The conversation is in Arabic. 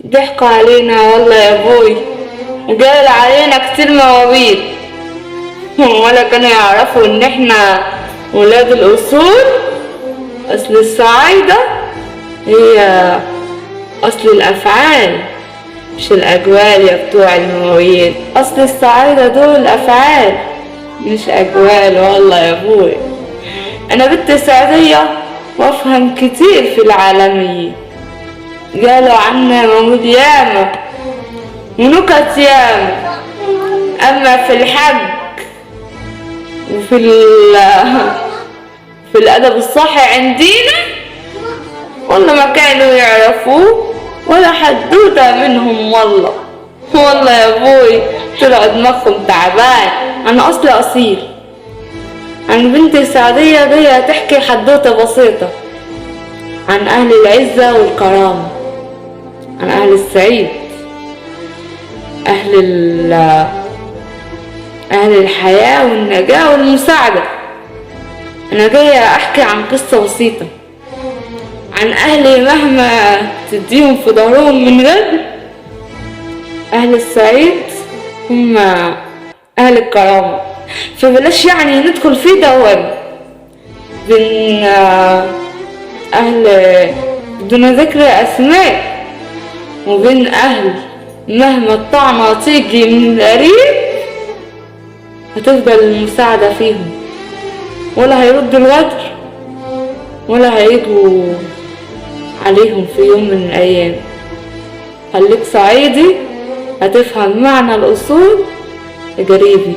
ضحكوا علينا والله يا ابوي، وقال علينا كتير مواويل، ولا كانوا يعرفوا ان احنا ولاد الاصول. اصل الصعايدة هي اصل الافعال مش الاجوال يا بتوع المواويل. اصل الصعايدة دول افعال مش اجوال والله يا ابوي. انا بنت سعودية وافهم كتير في العالمية، قالوا عنا موجود ياما ونكت ياما، اما في الحج وفي في الادب الصحي عندينا والله ما كانوا يعرفوه ولا حدوته منهم والله. والله يا ابوي طلعوا دماغهم تعبان. انا اصلي اصيل، عن بنت السعودية جاية تحكي حدوتة بسيطة عن اهل العزة والكرامة، عن اهل الصعيد، اهل الحياة والنجاة والمساعدة. انا جاية احكي عن قصة بسيطة عن اهلي مهما تديهم في ظهرهم من غير. اهل الصعيد هم اهل الكرامة، فبلاش يعني ندخل في دوام بين اهل بدون ذكر اسماء، وبين اهل مهما الطعنة تيجي من القريب هتفضل المساعدة فيهم، ولا هيردوا الغدر ولا هيجوا عليهم في يوم من الأيام. خليك صعيدي هتفهم معنى الأصول يا قريبي.